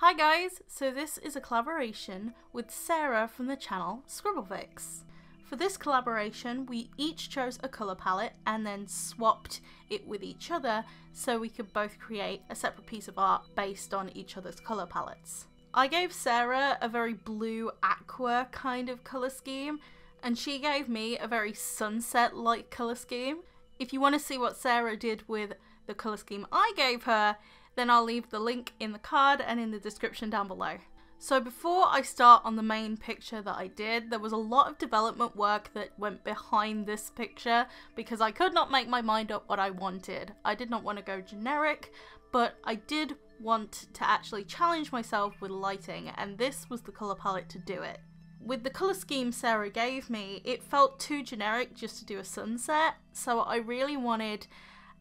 Hi guys, so this is a collaboration with Sarah from the channel Scribble. For this collaboration we each chose a colour palette and then swapped it with each other so we could both create a separate piece of art based on each other's colour palettes. I gave Sarah a very blue aqua kind of colour scheme and she gave me a very sunset-like colour scheme. If you want to see what Sarah did with the colour scheme I gave her, then I'll leave the link in the card and in the description down below. So before I start on the main picture that I did, there was a lot of development work that went behind this picture because I could not make my mind up what I wanted. I did not want to go generic, but I did want to actually challenge myself with lighting, and this was the colour palette to do it. With the colour scheme Sarah gave me, it felt too generic just to do a sunset, so I really wanted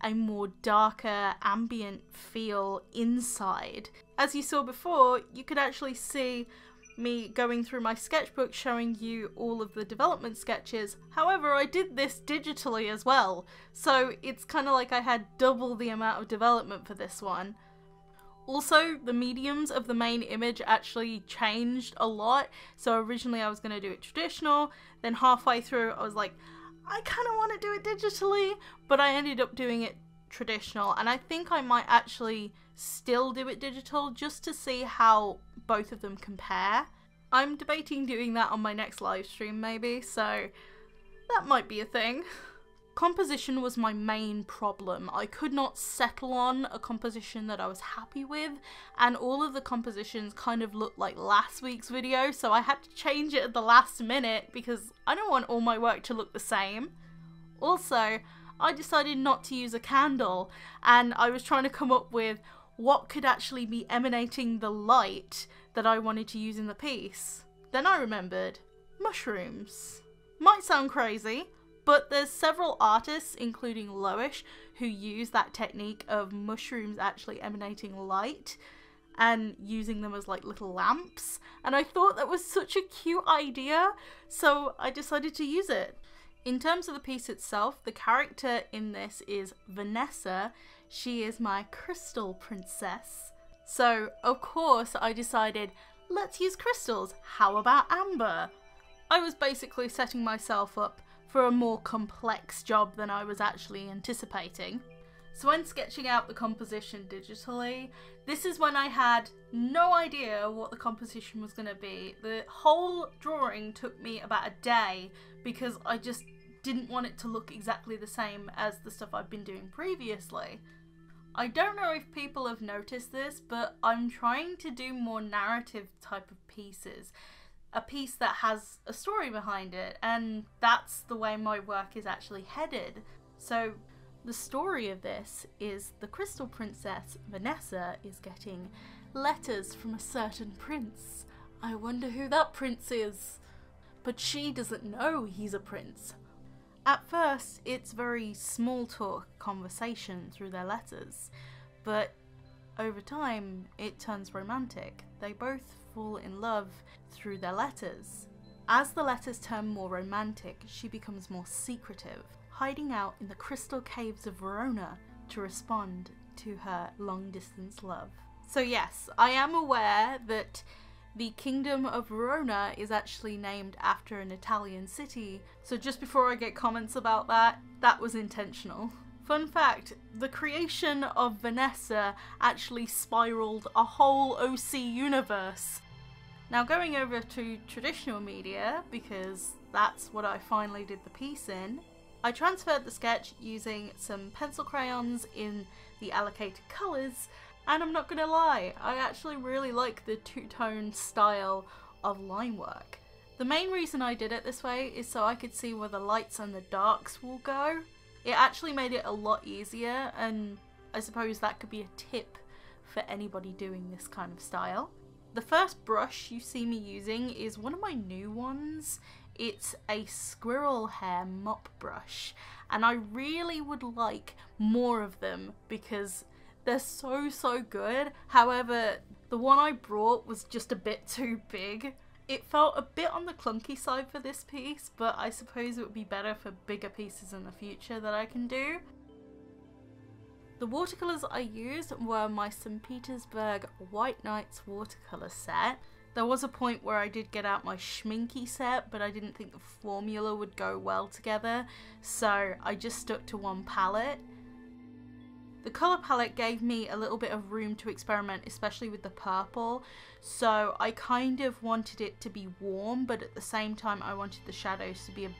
a more darker ambient feel inside. As you saw before, you could actually see me going through my sketchbook showing you all of the development sketches. However, I did this digitally as well, so it's kind of like I had double the amount of development for this one. Also, the mediums of the main image actually changed a lot. So originally I was going to do it traditional, then halfway through I was like, I kind of want to do it digitally, but I ended up doing it traditional, and I think I might actually still do it digital just to see how both of them compare. I'm debating doing that on my next live stream maybe, so that might be a thing. Composition was my main problem. I could not settle on a composition that I was happy with, and all of the compositions kind of looked like last week's video, so I had to change it at the last minute because I don't want all my work to look the same. Also, I decided not to use a candle, and I was trying to come up with what could actually be emanating the light that I wanted to use in the piece. Then I remembered mushrooms. Might sound crazy, but there's several artists, including Loish, who use that technique of mushrooms actually emanating light and using them as like little lamps, and I thought that was such a cute idea, so I decided to use it. In terms of the piece itself, the character in this is Vanessa. She is my crystal princess. So of course I decided, let's use crystals. How about amber? I was basically setting myself up for a more complex job than I was actually anticipating. So when sketching out the composition digitally, this is when I had no idea what the composition was going to be. The whole drawing took me about a day because I just didn't want it to look exactly the same as the stuff I've been doing previously. I don't know if people have noticed this, but I'm trying to do more narrative type of pieces. A piece that has a story behind it, and that's the way my work is actually headed. So the story of this is the crystal princess Vanessa is getting letters from a certain prince. I wonder who that prince is. But she doesn't know he's a prince. At first it's very small talk conversation through their letters, but over time it turns romantic. They both fall in love through their letters. As the letters turn more romantic, she becomes more secretive, hiding out in the crystal caves of Verona to respond to her long-distance love. So yes, I am aware that the Kingdom of Verona is actually named after an Italian city, so just before I get comments about that, that was intentional. Fun fact, the creation of Vanessa actually spiraled a whole OC universe. Now going over to traditional media, because that's what I finally did the piece in, I transferred the sketch using some pencil crayons in the allocated colours, and I'm not gonna lie, I actually really like the two-tone style of line work. The main reason I did it this way is so I could see where the lights and the darks will go. It actually made it a lot easier, and I suppose that could be a tip for anybody doing this kind of style. The first brush you see me using is one of my new ones. It's a squirrel hair mop brush, and I really would like more of them because they're so good. However, the one I brought was just a bit too big. It felt a bit on the clunky side for this piece, but I suppose it would be better for bigger pieces in the future that I can do. The watercolours I used were my St. Petersburg White Nights watercolour set. There was a point where I did get out my Schminky set, but I didn't think the formula would go well together, so I just stuck to one palette. The colour palette gave me a little bit of room to experiment, especially with the purple, so I kind of wanted it to be warm, but at the same time I wanted the shadows to be a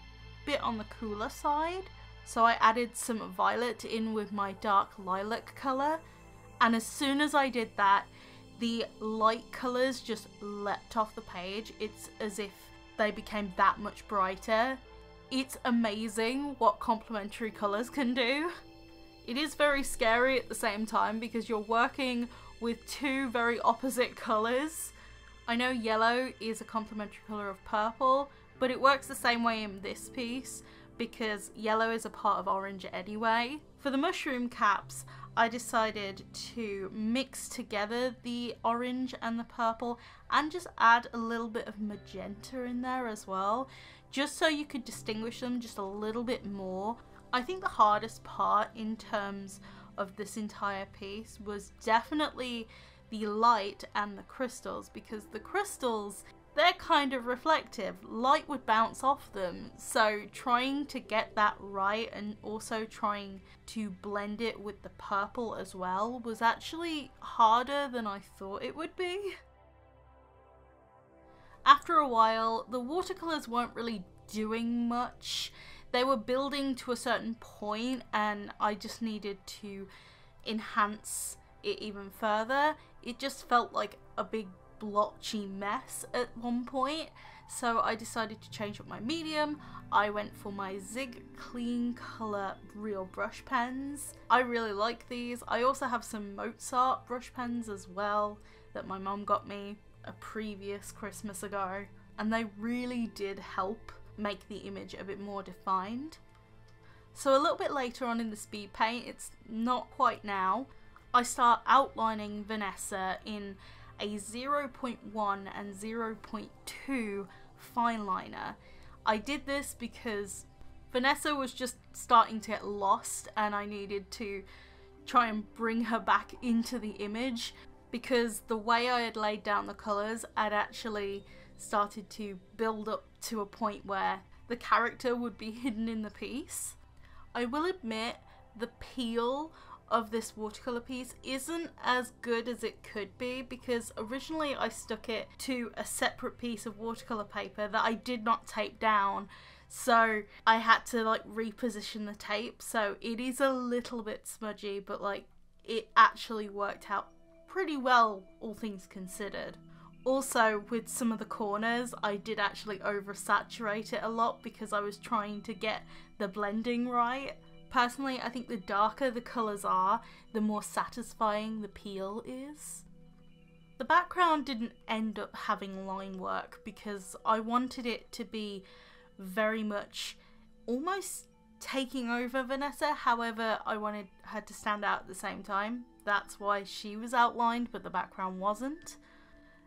bit on the cooler side. So I added some violet in with my dark lilac colour, and as soon as I did that, the light colours just leapt off the page. It's as if they became that much brighter. It's amazing what complementary colours can do. It is very scary at the same time because you're working with two very opposite colours. I know yellow is a complementary colour of purple, but it works the same way in this piece because yellow is a part of orange anyway. For the mushroom caps, I decided to mix together the orange and the purple and just add a little bit of magenta in there as well, just so you could distinguish them just a little bit more. I think the hardest part in terms of this entire piece was definitely the light and the crystals, because the crystals, they're kind of reflective. Light would bounce off them, so trying to get that right and also trying to blend it with the purple as well was actually harder than I thought it would be. After a while, the watercolours weren't really doing much. They were building to a certain point and I just needed to enhance it even further. It just felt like a big blotchy mess at one point, so I decided to change up my medium. I went for my Zig Clean Colour Real brush pens. I really like these. I also have some Mozart brush pens as well that my mum got me a previous Christmas ago, and they really did help make the image a bit more defined. So a little bit later on in the speed paint, it's not quite now, I start outlining Vanessa in a 0.1 and 0.2 fine liner. I did this because Vanessa was just starting to get lost and I needed to try and bring her back into the image, because the way I had laid down the colours, I'd actually started to build up to a point where the character would be hidden in the piece. I will admit the peel of this watercolour piece isn't as good as it could be, because originally I stuck it to a separate piece of watercolour paper that I did not tape down, so I had to like reposition the tape, so it is a little bit smudgy, but like it actually worked out pretty well, all things considered. Also, with some of the corners, I did actually oversaturate it a lot because I was trying to get the blending right. Personally, I think the darker the colours are, the more satisfying the peel is. The background didn't end up having line work because I wanted it to be very much almost taking over Vanessa, however I wanted her to stand out at the same time. That's why she was outlined but the background wasn't.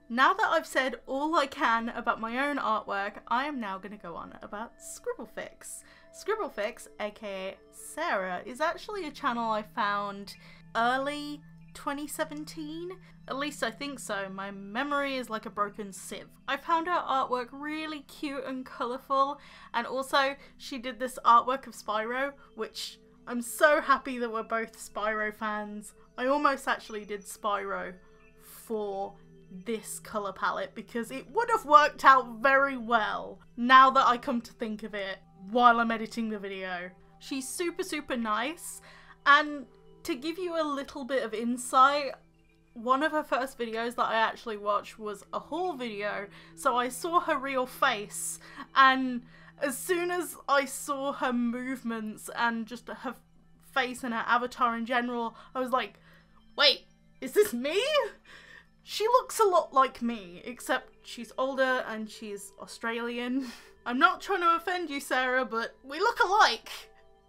Now that I've said all I can about my own artwork, I am now going to go on about Scribblefix. Scribblefix, aka Sarah, is actually a channel I found early 2017. At least I think so. My memory is like a broken sieve. I found her artwork really cute and colourful, and also she did this artwork of Spyro, which I'm so happy that we're both Spyro fans. I almost actually did Spyro for this colour palette because it would have worked out very well now that I come to think of it while I'm editing the video. She's super nice, and to give you a little bit of insight, one of her first videos that I actually watched was a haul video, so I saw her real face, and as soon as I saw her movements and just her face and her avatar in general, I was like, wait, is this me? She looks a lot like me, except she's older and she's Australian. I'm not trying to offend you, Sarah, but we look alike,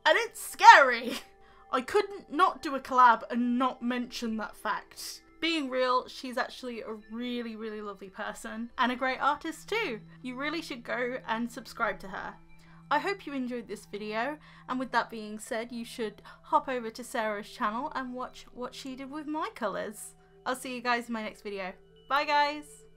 and it's scary. I couldn't not do a collab and not mention that fact. Being real, she's actually a really lovely person and a great artist too. You really should go and subscribe to her. I hope you enjoyed this video, and with that being said, you should hop over to Sarah's channel and watch what she did with my colours. I'll see you guys in my next video. Bye guys!